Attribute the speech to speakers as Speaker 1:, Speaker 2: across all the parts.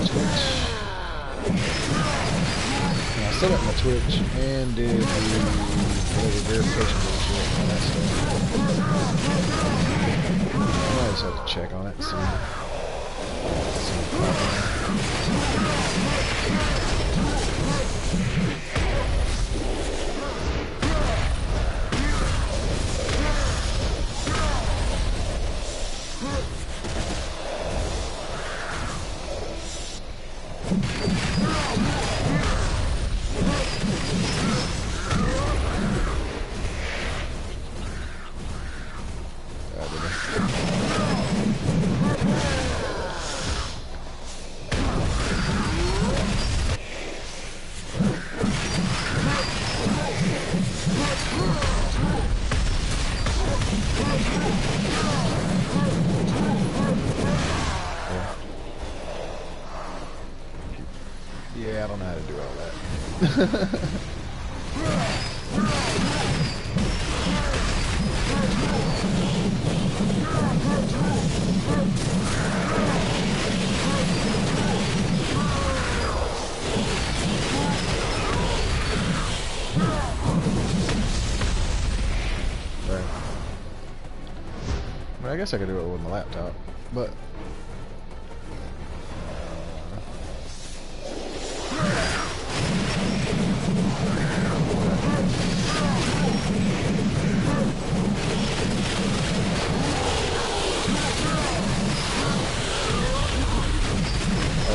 Speaker 1: Twitch. And I set up my Twitch and did the whatever verification bullshit and all that stuff. I just have to check on it and see. Yeah, I don't know how to do all that. Right. Well, I guess I could do it with my laptop, but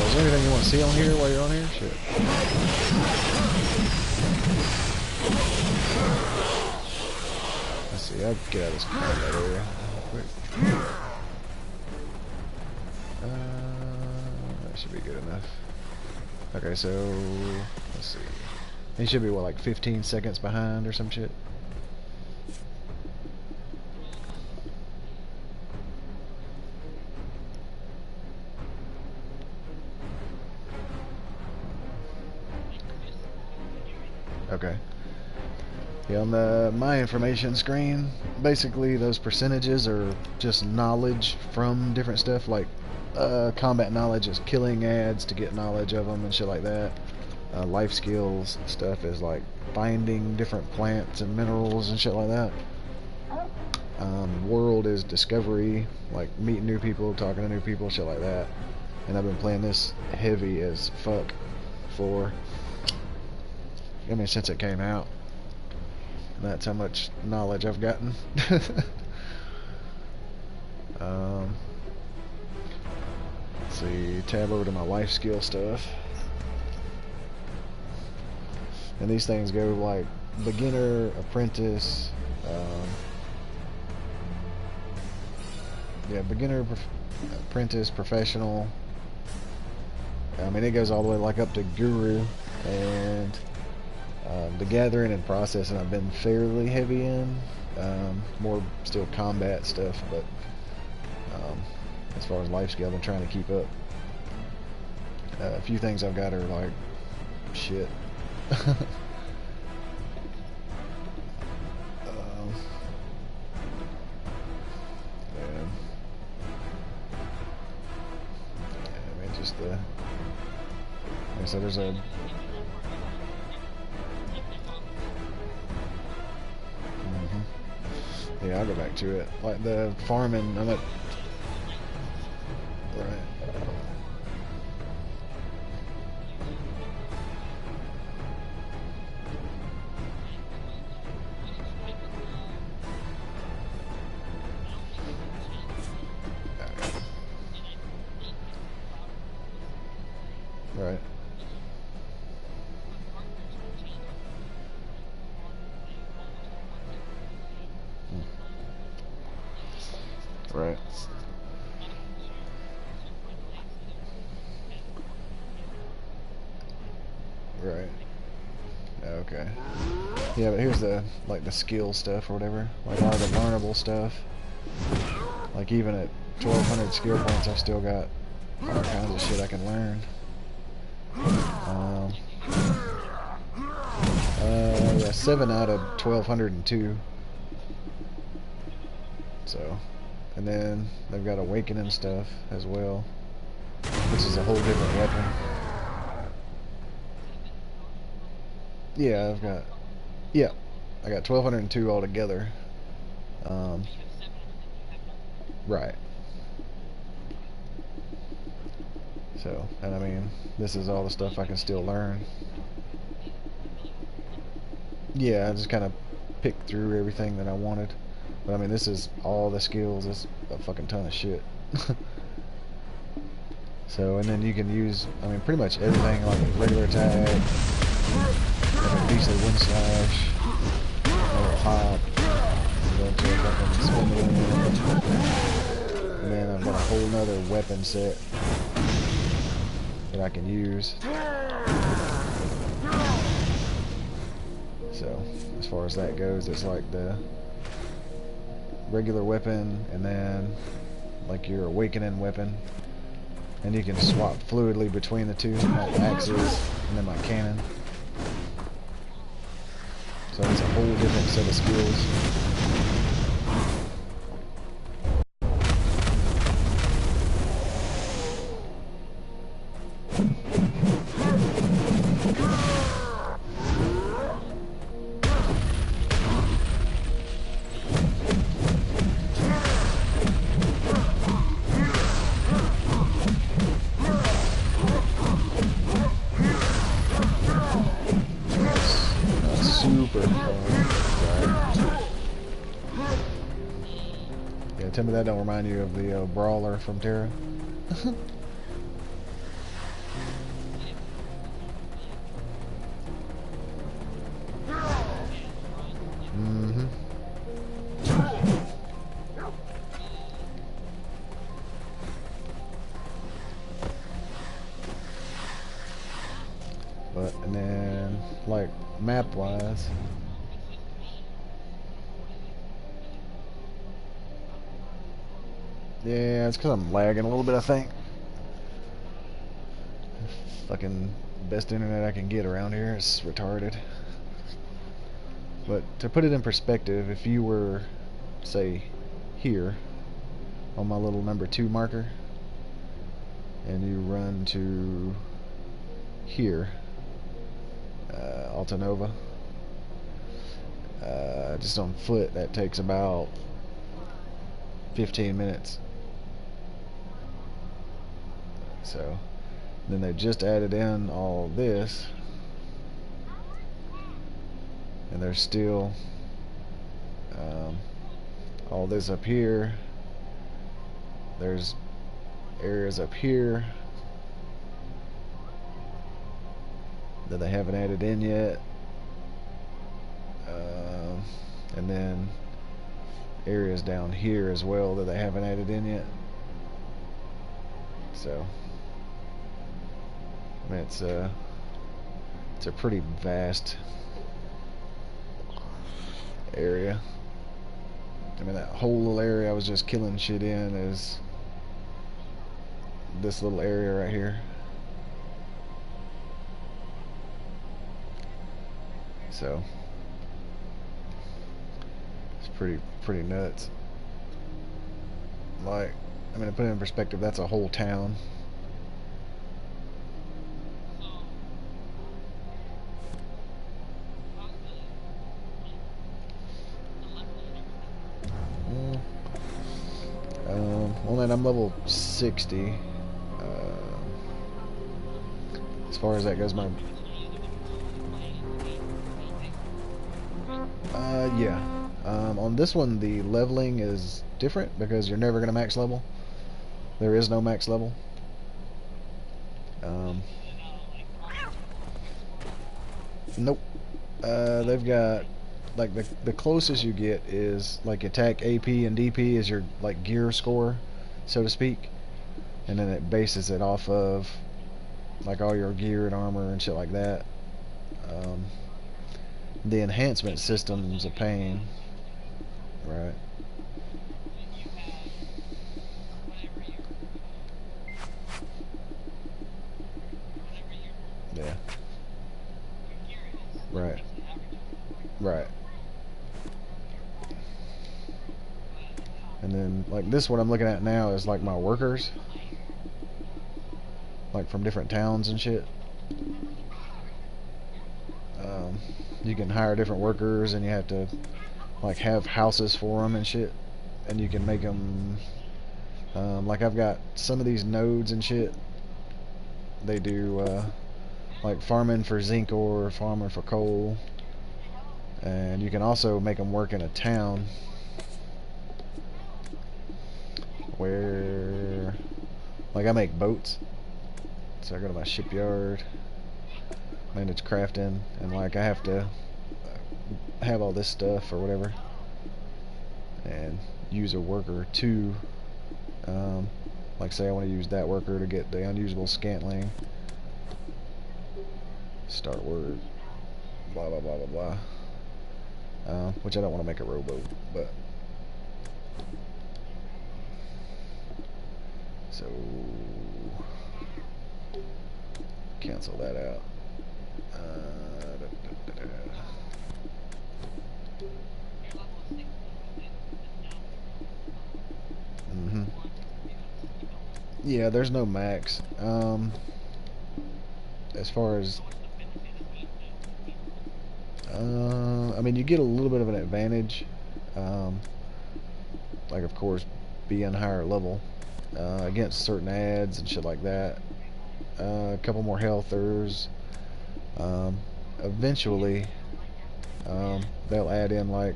Speaker 1: is there anything you want to see on here while you're on here? Shit. Let's see, I'll get out of this combat area real quick. That should be good enough. Okay, so let's see. He should be what, like 15 seconds behind or some shit? Okay. Yeah, on the my information screen, basically those percentages are just knowledge from different stuff, like combat knowledge is killing ads to get knowledge of them and shit like that. Life skills stuff is like finding different plants and minerals and shit like that. World is discovery, like meeting new people, talking to new people, shit like that. And I've been playing this heavy as fuck for, I mean, since it came out. And that's how much knowledge I've gotten. Let's see, tab over to my life skill stuff. And these things go like beginner, apprentice, yeah, beginner, apprentice, professional. I mean, it goes all the way like up to guru, and the gathering and processing I've been fairly heavy in. More still combat stuff, but as far as life skill, I've been trying to keep up. A few things I've got are like shit. Yeah, I mean, just like I said, there's a yeah, I'll go back to it. Like the farming, I'm at right. Right. Right. Right. Okay. Yeah, but here's the like the skill stuff or whatever. Like all the learnable stuff. Like even at 1200 skill points, I've still got all kinds of shit I can learn. Yeah, 7 out of 1202. So, and then they've got awakening stuff as well. which is a whole different weapon. Yeah, I got 1202 altogether. Um, right. So, and I mean, this is all the stuff I can still learn. Yeah, I just kind of picked through everything that I wanted. But I mean, this is all the skills. It's a fucking ton of shit. So, and then you can use, I mean, pretty much everything, like a regular attack, like a beastly wind slash, a little hop, and go into a fucking spin the wind. And then I've got a whole nother weapon set that I can use. So, as far as that goes, it's like the regular weapon, and then like your awakening weapon. And you can swap fluidly between the two, like axes, and then my cannon. So it's a whole different set of skills. Super fun. Yeah, tell me that don't remind you of the brawler from Terra. Mm-hmm. But, and then, like, map-wise, yeah, it's because I'm lagging a little bit, I think. Fucking best internet I can get around here is retarded. But to put it in perspective, if you were, say, here on my little number 2 marker, and you run to here, Altanova, just on foot, that takes about 15 minutes. So then they just added in all this, and there's still all this up here. There's areas up here that they haven't added in yet, and then areas down here as well that they haven't added in yet. So I mean, it's a pretty vast area. I mean, that whole little area I was just killing shit in is this little area right here. So it's pretty nuts. Like, I mean, to put it in perspective, that's a whole town. Well, then I'm level 60. As far as that goes, my yeah. On this one, the leveling is different because you're never gonna max level. There is no max level. Nope. They've got, like, the closest you get is like attack, AP, and DP is your like gear score, so to speak, and then it bases it off of like all your gear and armor and shit like that. The enhancement system's a pain, right? Yeah. Right. Right. And then, like, this what I'm looking at now is like my workers. like from different towns and shit. You can hire different workers, and you have to like have houses for them and shit, and you can make them like I've got some of these nodes and shit. They do like farming for zinc ore, farming for coal, and you can also make them work in a town where, like, I make boats, so I go to my shipyard, manage crafting, and like I have to have all this stuff or whatever, and use a worker to like say I want to use that worker to get the unusable scantling, start work, blah blah blah blah blah, which I don't want to make a rowboat, but so cancel that out. Yeah, there's no max. As far as I mean, you get a little bit of an advantage, like of course being higher level against certain ads and shit like that. A couple more healthers. Eventually, they'll add in, like,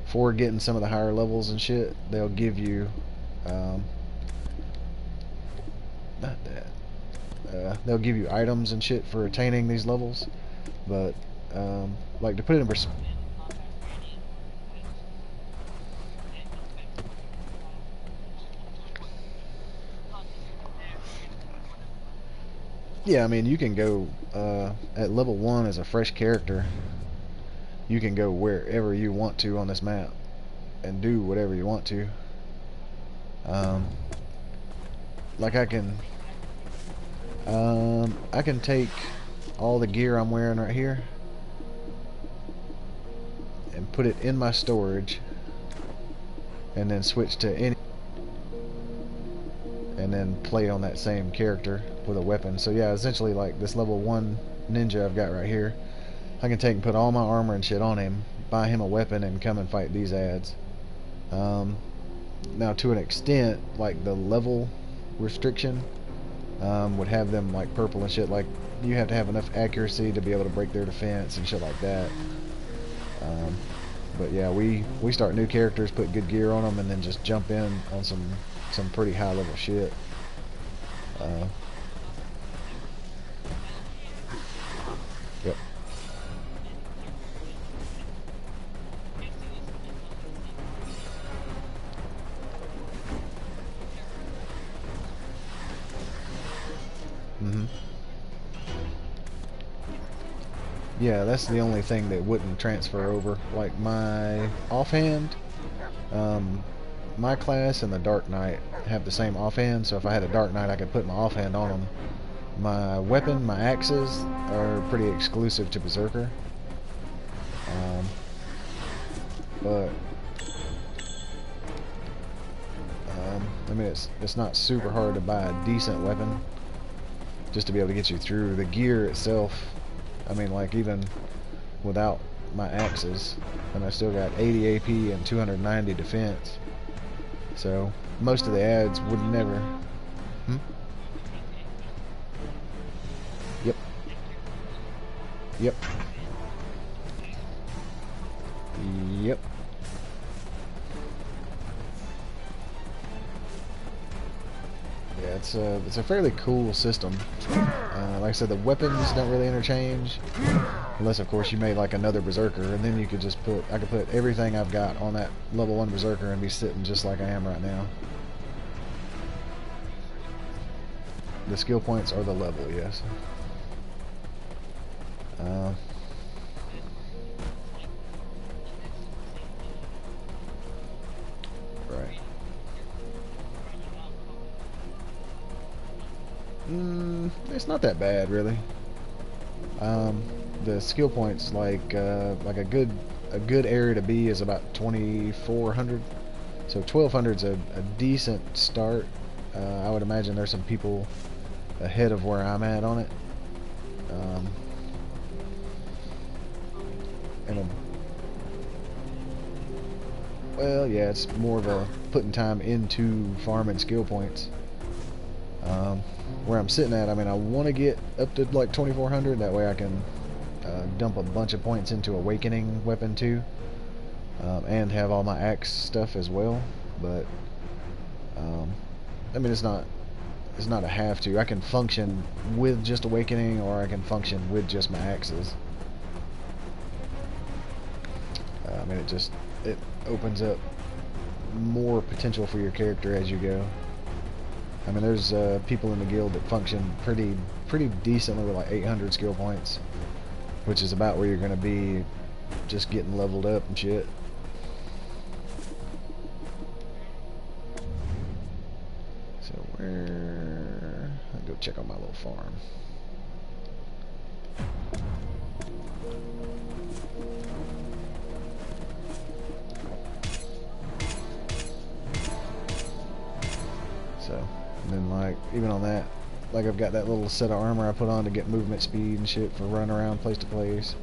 Speaker 1: for getting some of the higher levels and shit, they'll give you not that. They'll give you items and shit for attaining these levels, but like, to put it in perspective, yeah, I mean, you can go at level 1 as a fresh character. You can go wherever you want to on this map and do whatever you want to. Like I can take all the gear I'm wearing right here and put it in my storage, and then switch to any, and then play on that same character with a weapon. So yeah, essentially, like, this level 1 ninja I've got right here, I can take and put all my armor and shit on him, buy him a weapon, and come and fight these ads. Now, to an extent, like, the level restriction would have them like purple and shit. Like, you have to have enough accuracy to be able to break their defense and shit like that. But yeah, we start new characters, put good gear on them, and then just jump in on some pretty high level shit. Yep. Yeah, that's the only thing that wouldn't transfer over. Like, my offhand, my class and the Dark Knight have the same offhand, so if I had a Dark Knight, I could put my offhand on them. My weapon, my axes, are pretty exclusive to Berzerker. But I mean, it's not super hard to buy a decent weapon just to be able to get you through. The gear itself, I mean, like, even without my axes, and I still got 80 AP and 290 defense. So most of the ads would never. Yep. Yep. Yep. Yeah, it's a fairly cool system. Like I said, the weapons don't really interchange, unless of course you made like another Berzerker, and then you could just I could put everything I've got on that level 1 Berzerker and be sitting just like I am right now. The skill points are the level, yes. Right. It's not that bad, really. The skill points, like a good area to be is about 2,400. So 1,200 is a decent start. I would imagine there's some people ahead of where I'm at on it. And well, yeah, it's more of a putting time into farming skill points. Where I'm sitting at, I mean, I want to get up to like 2400. That way I can dump a bunch of points into Awakening Weapon 2, and have all my axe stuff as well. But I mean, it's not a have to. I can function with just Awakening, or I can function with just my axes. I mean, it opens up more potential for your character as you go. I mean, there's people in the guild that function pretty decently with like 800 skill points, which is about where you're going to be just getting leveled up and shit. So where... I'll go check on my little farm. So, and then like, even on that, like I've got that little set of armor I put on to get movement speed and shit for running around place to place.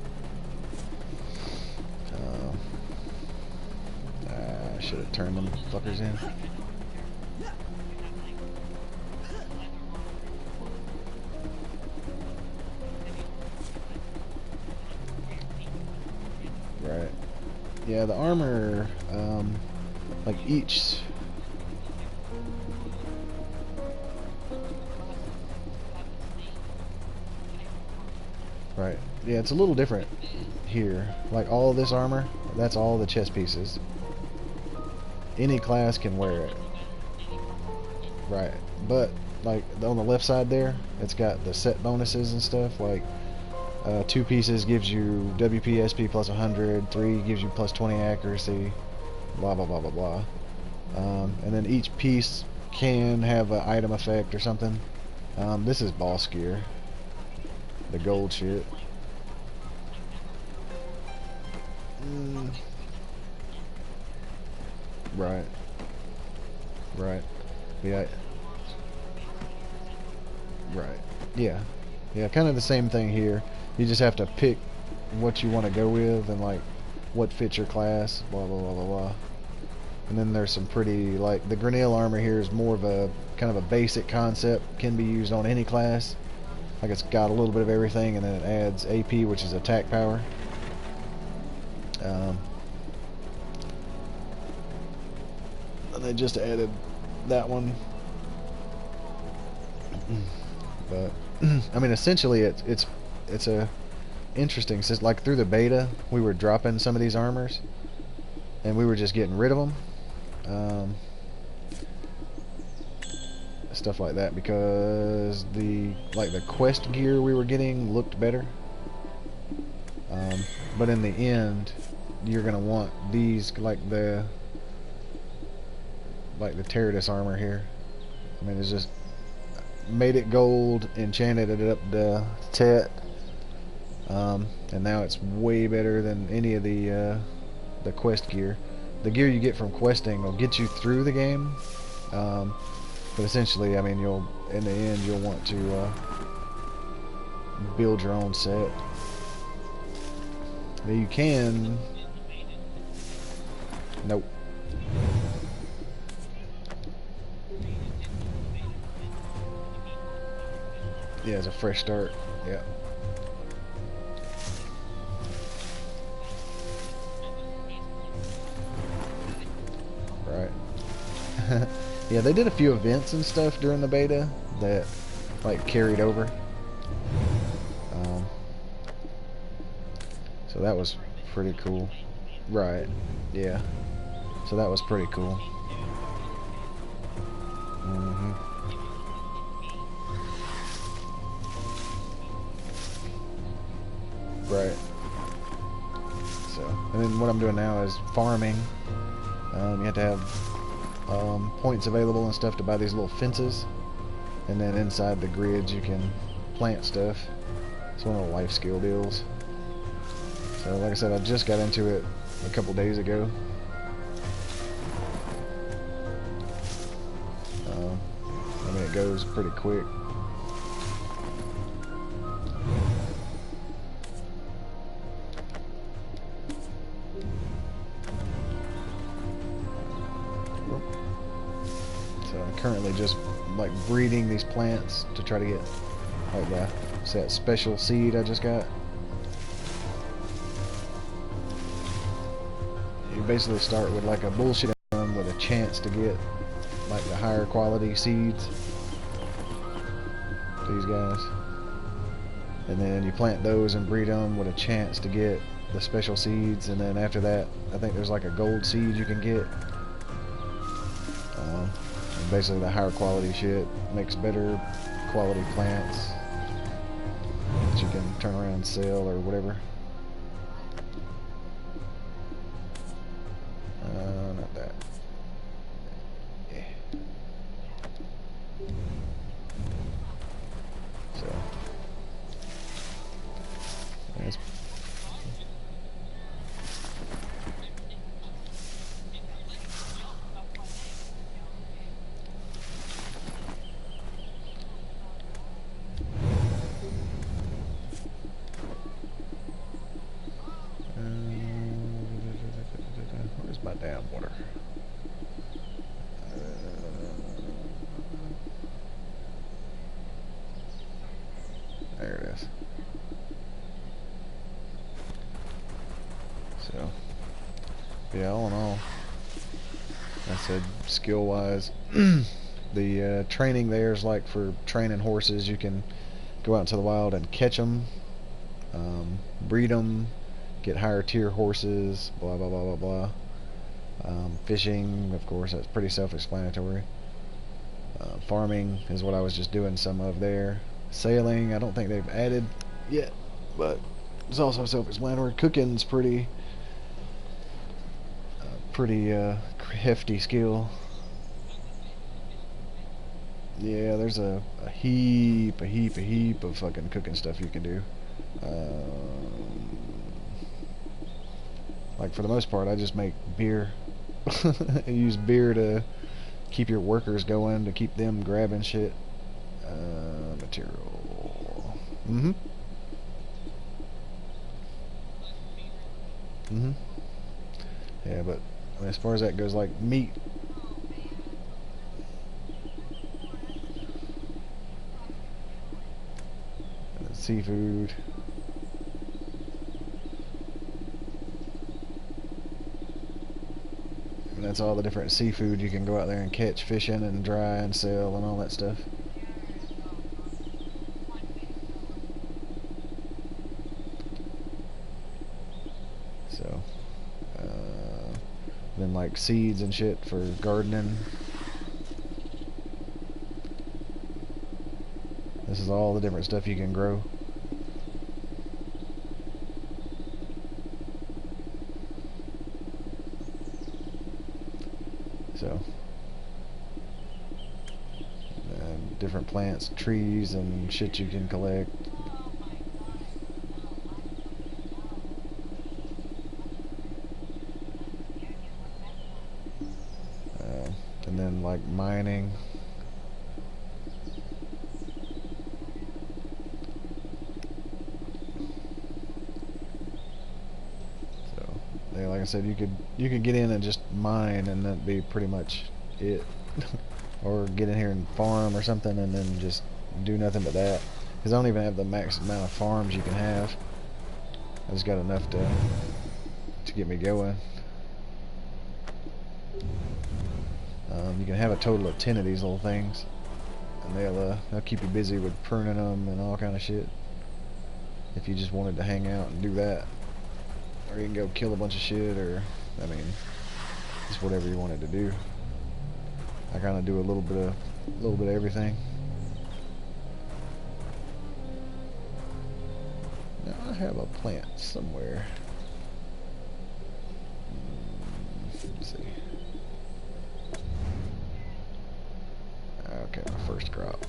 Speaker 1: I should have turned them fuckers in. Right. Yeah, the armor, like each... Right. Yeah, it's a little different here. Like all of this armor, that's all the chest pieces. Any class can wear it. Right. But like on the left side there, it's got the set bonuses and stuff. Like 2 pieces gives you WP SP plus 100, 3 gives you plus 20 accuracy, blah blah blah blah blah. And then each piece can have an item effect or something. This is boss gear. The gold shit. Right. Right. Yeah. Right. Yeah. Yeah, kind of the same thing here. You just have to pick what you want to go with and like what fits your class, blah blah blah blah blah. And then there's some pretty, like the Grinnell armor here is more of a kind of a basic concept, can be used on any class. Like it's got a little bit of everything, and then it adds AP, which is attack power. And they just added that one. But I mean, essentially, it's a interesting. Like through the beta, we were dropping some of these armors, and we were just getting rid of them. Stuff like that, because the quest gear we were getting looked better, but in the end you're gonna want these, like the Teradus armor here. I mean, it's just made it gold, enchanted it up to Tet, and now it's way better than any of the quest gear. The gear you get from questing will get you through the game, but essentially, I mean, in the end you'll want to build your own set. Now you can... Nope. Yeah, it's a fresh start. Yeah. Right. Yeah, they did a few events and stuff during the beta that like carried over. So that was pretty cool. Right. Yeah. So that was pretty cool. Right. So, and then what I'm doing now is farming. You have to have points available and stuff to buy these little fences, and then inside the grids you can plant stuff. It's one of the life skill deals. So like I said, I just got into it a couple days ago. I mean, it goes pretty quick. currently just like breeding these plants to try to get like that special seed I just got. You basically start with like a bullshit one with a chance to get like the higher quality seeds. These guys. And then you plant those and breed them with a chance to get the special seeds, and then after that I think there's like a gold seed you can get. And basically the higher quality shit makes better quality plants that you can turn around and sell or whatever. Not that. Yeah. So that's where's my damn water? There it is. So, yeah, all in all, I said skill-wise, the training there is like for training horses. You can go out into the wild and catch them, breed them, get higher tier horses, blah blah blah blah blah. Fishing, of course, that's pretty self-explanatory. Farming is what I was just doing some of there. Sailing, I don't think they've added yet, but it's also self-explanatory. Cooking's pretty hefty skill. Yeah, there's a heap of fucking cooking stuff you can do. Like for the most part, I just make beer. I use beer to keep your workers going, to keep them grabbing shit. Material. Yeah, but I mean, as far as that goes, like meat. Seafood. And that's all the different seafood you can go out there and catch, fishing and dry and sell and all that stuff. So, then like seeds and shit for gardening. This is all the different stuff you can grow. So, different plants, trees, and shit you can collect. And then like mining. So, yeah, like I said, you could get in and just mine, and that'd be pretty much it. Or get in here and farm or something, and then just do nothing but that. Because I don't even have the max amount of farms you can have. I just got enough to get me going. You can have a total of 10 of these little things, and they'll keep you busy with pruning them and all kind of shit. If you just wanted to hang out and do that, or you can go kill a bunch of shit, or I mean, just whatever you wanted to do. I kind of do a little bit of everything. Now I have a plant somewhere. Let's see. Okay, my first crop.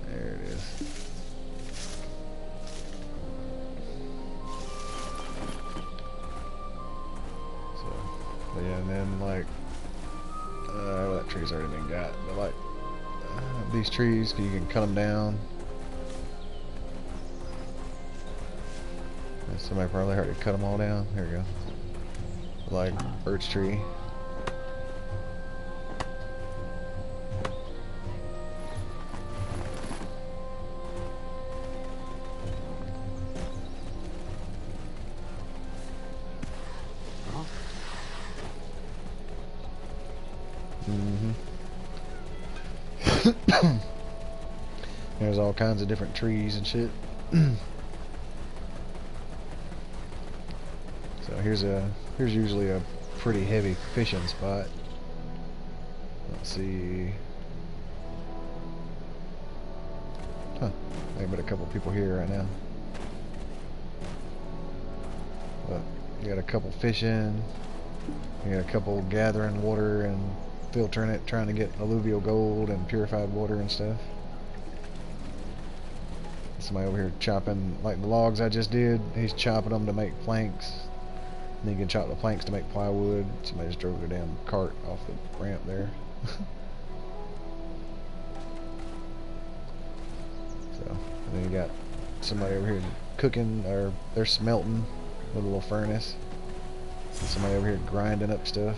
Speaker 1: There it is. So, yeah, and then like, that tree's already been got. But like, these trees, you can cut them down. Somebody probably already cut them all down. Here we go. Like birch tree. There's all kinds of different trees and shit. So here's usually a pretty heavy fishing spot. Let's see. Huh. Ain't but a couple people here right now. But you got a couple fishing. You got a couple gathering water and filtering it, trying to get alluvial gold and purified water and stuff. Somebody over here chopping, like the logs I just did, he's chopping them to make planks. And you can chop the planks to make plywood. Somebody just drove their damn cart off the ramp there. So, and then you got somebody over here cooking, or they're smelting with a little furnace. And somebody over here grinding up stuff.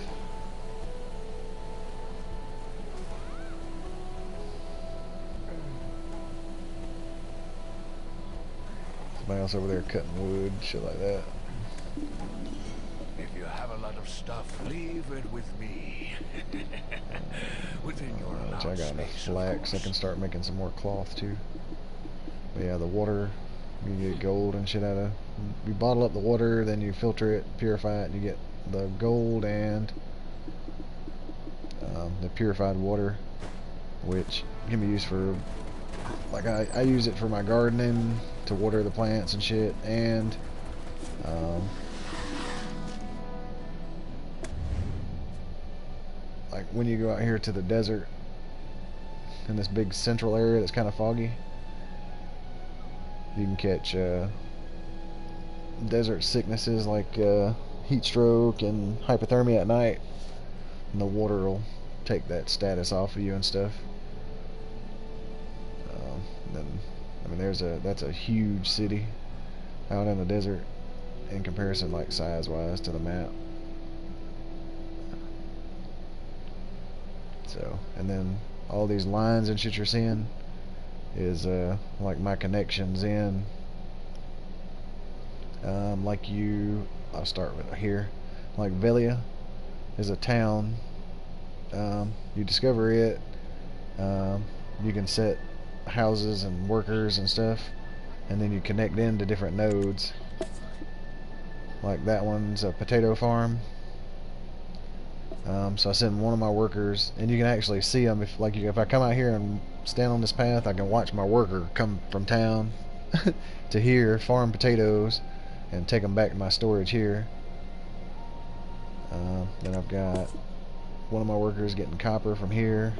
Speaker 1: Somebody else over there cutting wood, shit like that.
Speaker 2: If you have a lot of stuff, leave it with me. Within your allowed
Speaker 1: I got enough
Speaker 2: space,
Speaker 1: flax. I can start making some more cloth too. But yeah, the water, you get gold and shit out of. You bottle up the water, then you filter it, purify it, and you get the gold and the purified water, which can be used for, like I use it for my gardening, to water the plants and shit, and like when you go out here to the desert in this big central area that's kind of foggy, you can catch desert sicknesses like heat stroke and hypothermia at night, and the water will take that status off of you and stuff. Then I mean that's a huge city out in the desert in comparison, like size wise, to the map. So, and then all these lines and shit you're seeing is like my connections in, like I'll start with here, like Velia is a town. You discover it, you can set houses and workers and stuff, and then you connect into different nodes. Like that one's a potato farm. So I send one of my workers, and you can actually see them if I come out here and stand on this path, I can watch my worker come from town to here, farm potatoes, and take them back to my storage here. Then I've got one of my workers getting copper from here.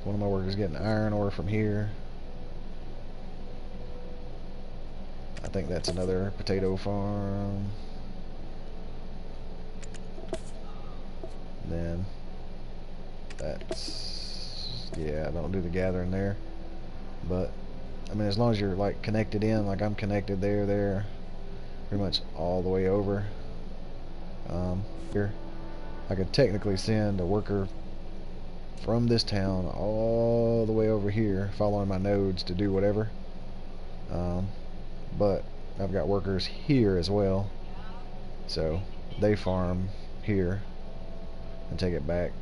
Speaker 1: One of my workers getting iron ore from here. I think that's another potato farm. Then that's, yeah, I don't do the gathering there, but I mean, as long as you're like connected in, like I'm connected there, pretty much all the way over. Here I could technically send a worker from this town all the way over here, following my nodes to do whatever, but I've got workers here as well, so they farm here and take it back,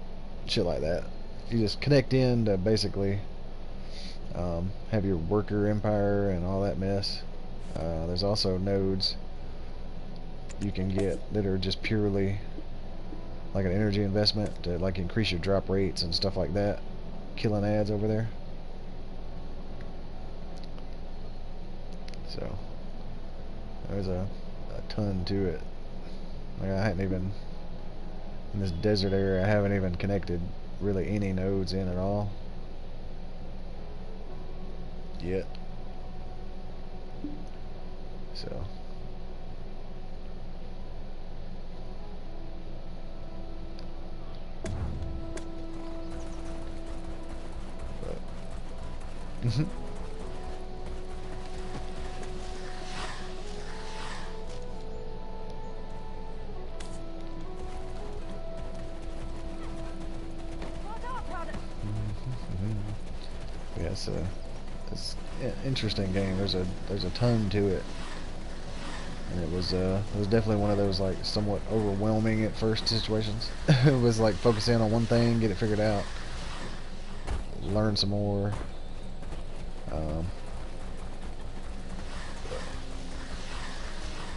Speaker 1: shit like that. You just connect in to basically have your worker empire and all that mess. There's also nodes you can get that are just purely like an energy investment to like increase your drop rates and stuff like that, killing ads over there. So there's a ton to it. Like I hadn't even, in this desert area, I haven't even connected really any nodes in at all yet. So it's an interesting game. There's a ton to it, and it was definitely one of those like somewhat overwhelming at first situations. It was like focus in on one thing, get it figured out, learn some more.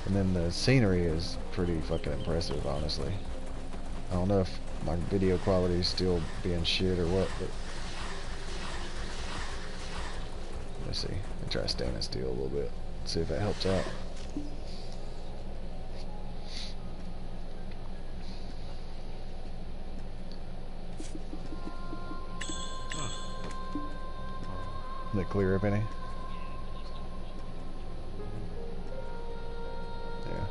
Speaker 1: And then the scenery is pretty fucking impressive, honestly. I don't know if my video quality is still being shit or what, but let's see. I'll try standing still a little bit, see if that helps out. Did it clear up any? Yeah.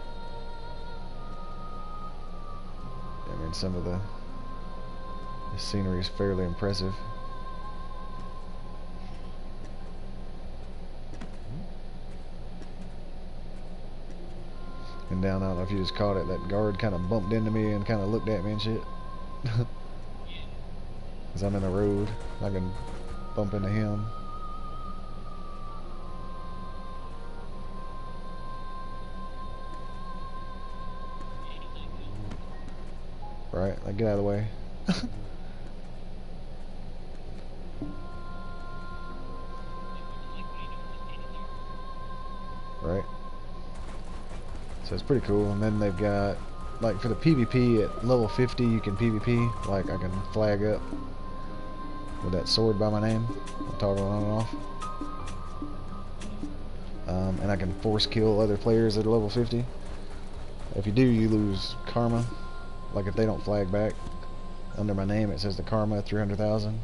Speaker 1: I mean, some of the scenery is fairly impressive. And down, I don't know if you just caught it, that guard kind of bumped into me and kind of looked at me and shit. Because I'm in the road, I can bump into him. Right, like get out of the way. Right. So it's pretty cool. And then they've got, like for the PvP at level 50 you can PvP. Like I can flag up with that sword by my name. I'll toggle on and off. And I can force kill other players at level 50. If you do, you lose karma. Like if they don't flag back, under my name it says the karma 300,000.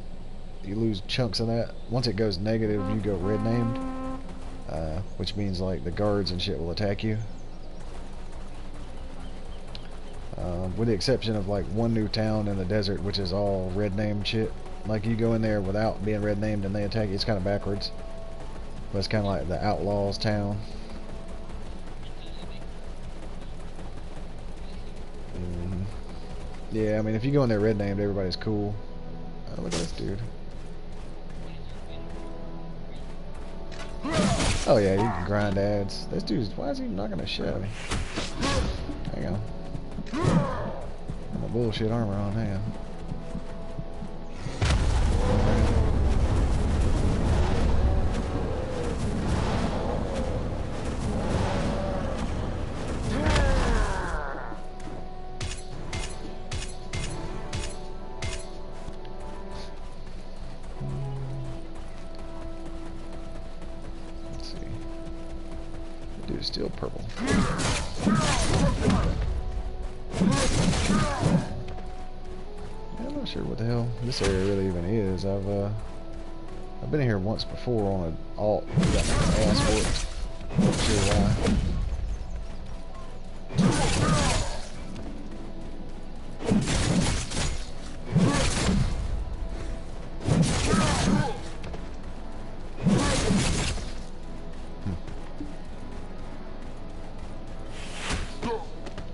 Speaker 1: You lose chunks of that. Once it goes negative, you go red named, which means like the guards and shit will attack you. With the exception of like one new town in the desert, which is all red named shit. Like you go in there without being red named and they attack you. It's kind of backwards, but it's kind of like the outlaws town. Yeah, I mean, if you go in there red named, everybody's cool. Oh, look at this dude. Oh yeah, you can grind ads. This dude's, why is he not gonna show me? Hang on. My bullshit armor on, hang on. Dude, still purple. I'm not sure what the hell this area really even is. I've been here once before on an alt. Got my ass whooped. Not sure why.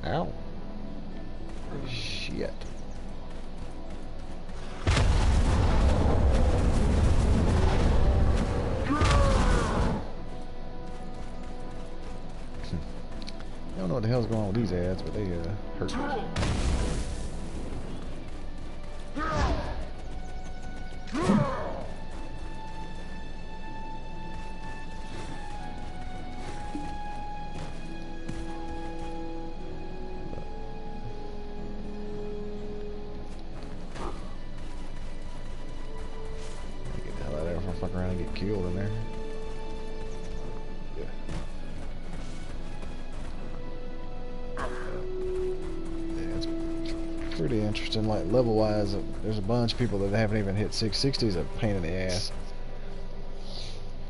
Speaker 1: Ow. Shit. I don't know what the hell's going on with these ads, but they hurt me. Fuck around and get killed in there. Yeah. Yeah, it's pretty interesting. Like level wise, there's a bunch of people that haven't even hit 660. Is a pain in the ass.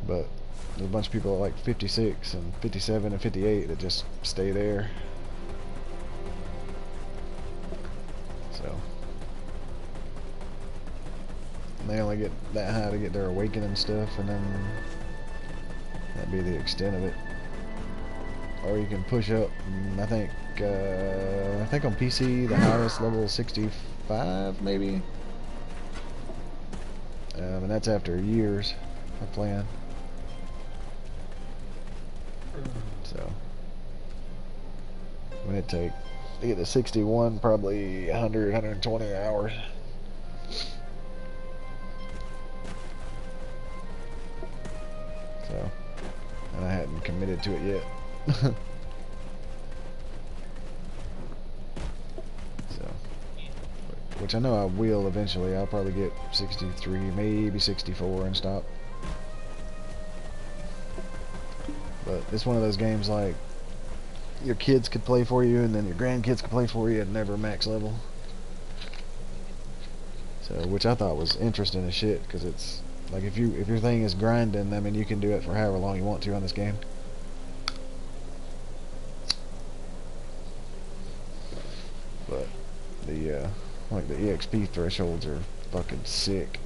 Speaker 1: But there's a bunch of people at like 56 and 57 and 58 that just stay there. So. They only get that high to get their awakening stuff, and then that'd be the extent of it. Or you can push up. I think on PC the highest level is 65, maybe. And that's after years. my plan. So, when it take to get to 61, probably 100, 120 hours. So, and I hadn't committed to it yet. So, which I know I will eventually. I'll probably get 63, maybe 64 and stop. But it's one of those games like your kids could play for you and then your grandkids could play for you at never max level. So, which I thought was interesting as shit, because it's like if your thing is grinding, I mean you can do it for however long you want to on this game. But the like the EXP thresholds are fucking sick.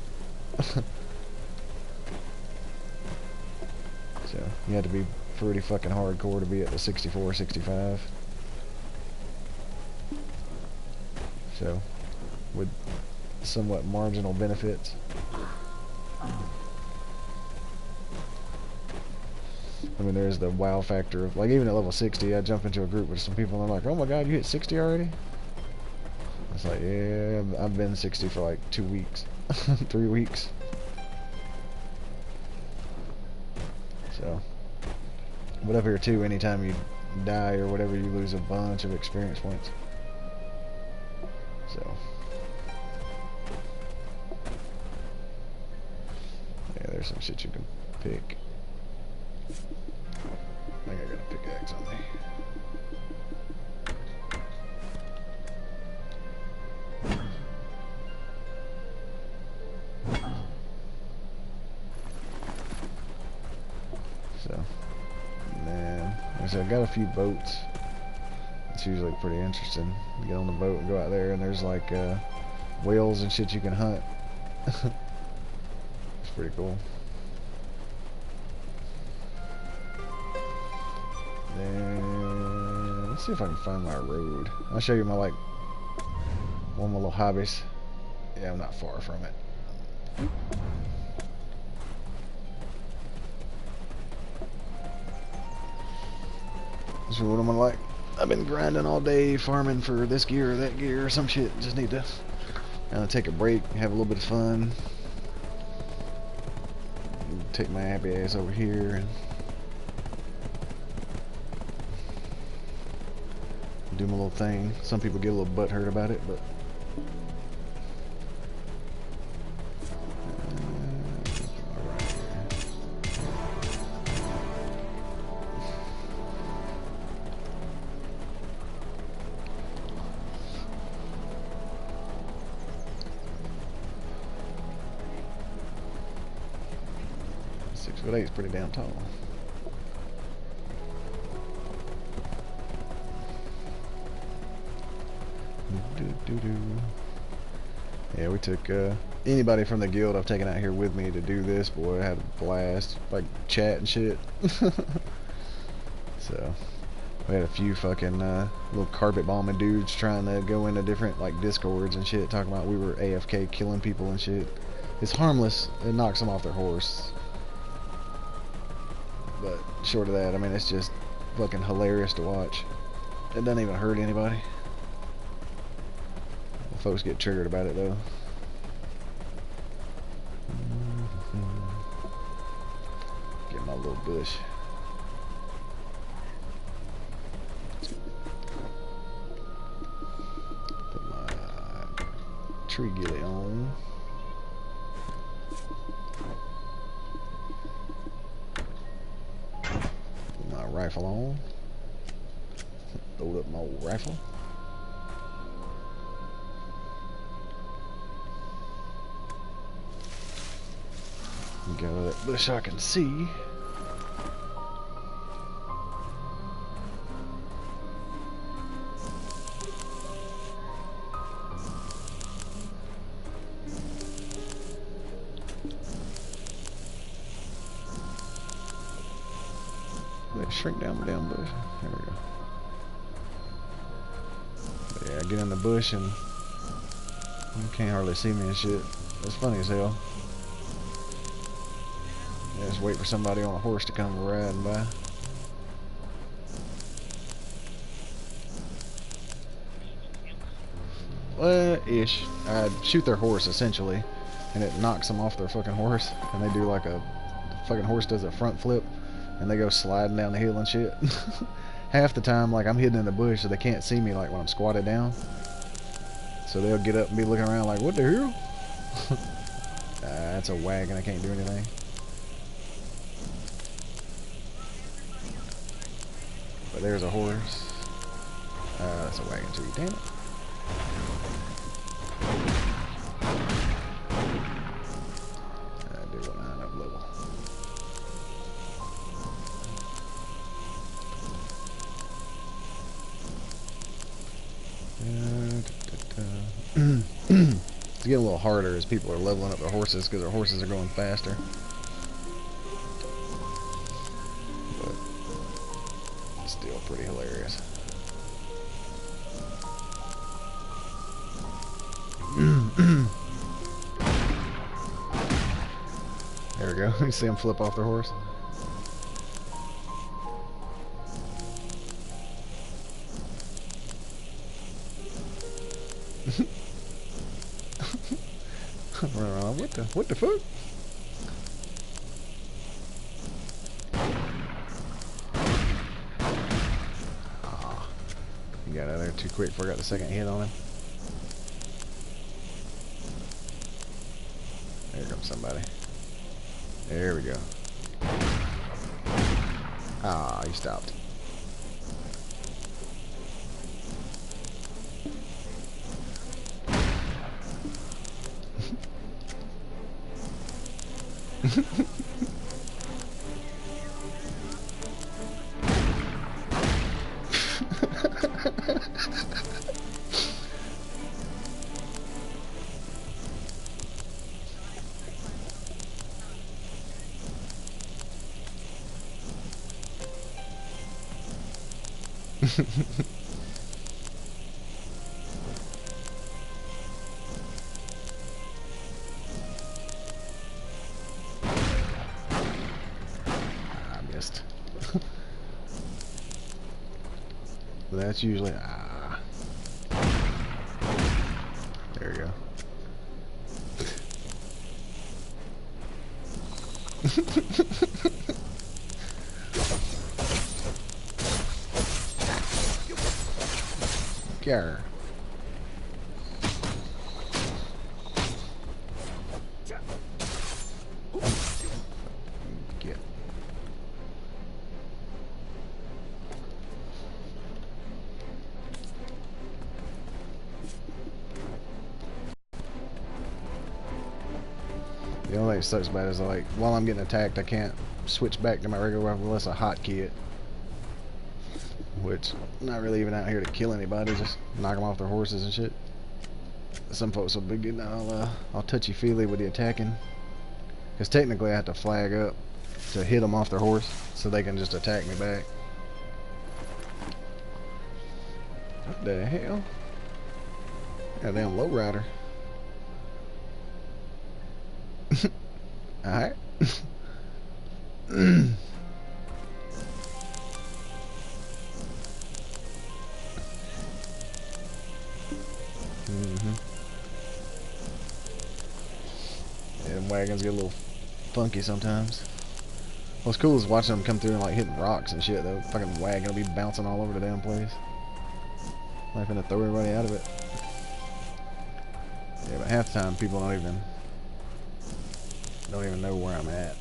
Speaker 1: So you had to be pretty fucking hardcore to be at the 64, 65. So with somewhat marginal benefits. I mean, there's the wow factor of, like, even at level 60, I jump into a group with some people and I'm like, oh my god, you hit 60 already? It's like, yeah, I've been 60 for like 2 weeks, 3 weeks. So, but up here too, anytime you die or whatever, you lose a bunch of experience points. So, yeah, there's some shit you can pick. I think I got a pickaxe on me. So, and then, like I said, I got a few boats. It's usually pretty interesting. You get on the boat and go out there, and there's like whales and shit you can hunt. It's pretty cool. Then let's see if I can find my road. I'll show you my one of my little hobbies. Yeah, I'm not far from it. So what am I like? I've been grinding all day, farming for this gear or that gear or some shit. Just need to kind of take a break, have a little bit of fun. Take my happy ass over here and do my little thing. Some people get a little butthurt about it, but But 8's pretty damn tall. Yeah, we took anybody from the guild I've taken out here with me to do this. Boy, I had a blast, like chat and shit. So we had a few fucking little carpet bombing dudes trying to go into different like discords and shit, talking about we were AFK killing people and shit. It's harmless. It knocks them off their horse. But short of that, I mean, it's just fucking hilarious to watch. It doesn't even hurt anybody. Folks get triggered about it though. Get my little bush. Put my tree gilly on. Rifle on. Load up my old rifle. Get out of that bush I can see. Shrink down the damn bush. There we go. But yeah, I get in the bush and you can't hardly see me and shit. It's funny as hell. Just wait for somebody on a horse to come riding by. Ish. I shoot their horse, essentially, and it knocks them off their fucking horse, and they do like a... The fucking horse does a front flip, and they go sliding down the hill and shit. Half the time, like, I'm hidden in the bush, so they can't see me, like, when I'm squatted down. So they'll get up and be looking around like, what the hell? That's a wagon, I can't do anything. But there's a horse. That's a wagon too, damn it. I do want to up level. It's getting a little harder as people are leveling up their horses because their horses are going faster. But it's still pretty hilarious. There we go. You see them flip off their horse. What the fuck? Oh, he got out of there too quick before I got the second hit on him. There comes somebody. There we go. Ah, he stopped. I missed. But that's usually there you go. Gar. Get. The only thing that sucks about it is, like, while I'm getting attacked, I can't switch back to my regular weapon unless I hotkey it. Which, I'm not really even out here to kill anybody, just knock them off their horses and shit. Some folks will be getting all touchy-feely with the attacking. Because technically I have to flag up to hit them off their horse so they can just attack me back. What the hell? Goddamn lowrider. Alright. Yeah, them wagons get a little funky sometimes. What's cool is watching them come through and like hitting rocks and shit. The fucking wagon will be bouncing all over the damn place. Like gonna throw everybody out of it. Yeah, but half the time people don't even know where I'm at.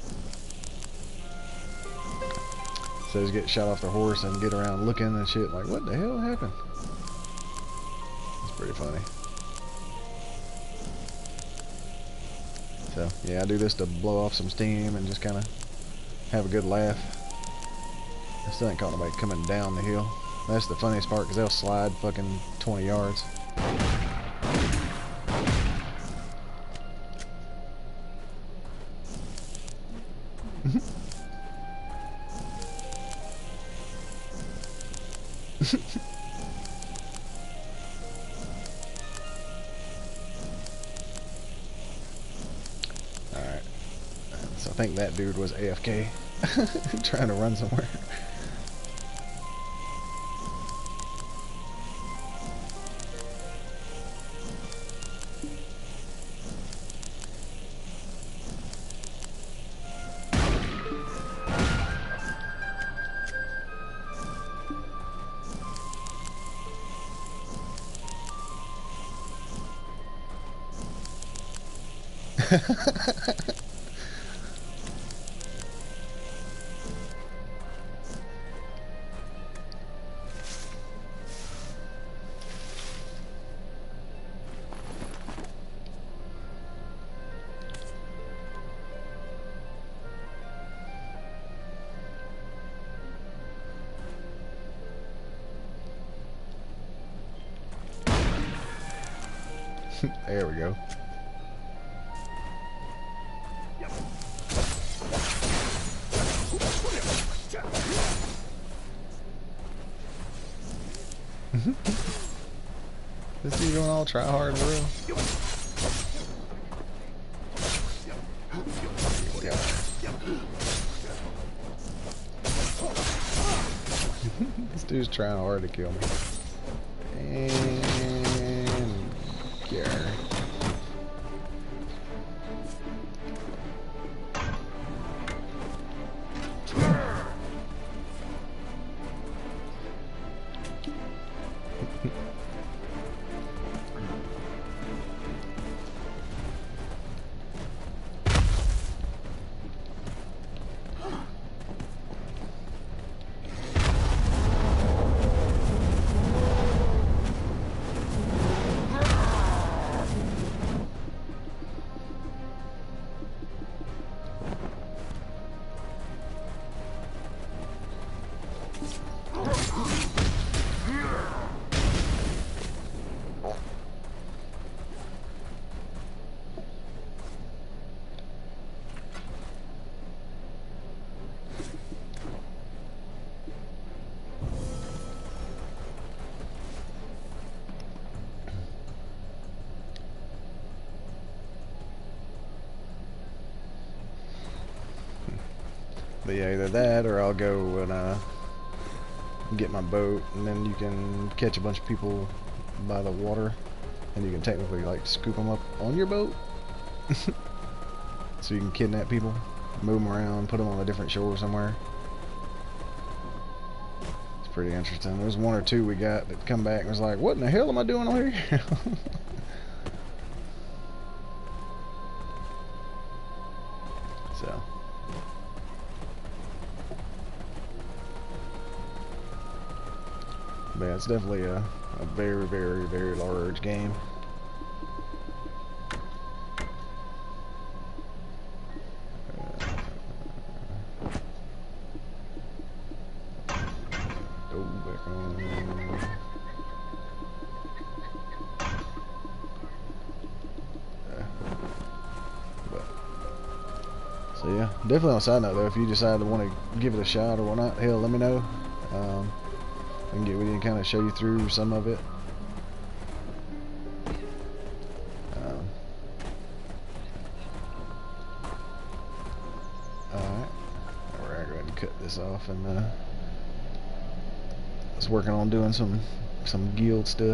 Speaker 1: So they just get shot off their horse and get around looking and shit like, what the hell happened? It's pretty funny. So yeah, I do this to blow off some steam and just kind of have a good laugh. I still ain't caught nobody coming down the hill. That's the funniest part because they'll slide fucking 20 yards. Alright. So I think that dude was AFK, trying to run somewhere. There we go. This dude going all try hard, bro. Yeah. This dude's trying hard to kill me. And yeah. But yeah, either that or I'll go and get my boat, and then you can catch a bunch of people by the water, and you can technically like scoop them up on your boat. So you can kidnap people, move them around, put them on a different shore somewhere. It's pretty interesting. There's one or two we got that come back and was like, what in the hell am I doing over here? So but yeah, it's definitely a very, very, very large game. Back on. So yeah, definitely on a side note though, if you decide to want to give it a shot or whatnot, hell, let me know. I can get with you and kind of show you through some of it. Alright, we're going to go ahead and cut this off, and I was working on doing some guild stuff.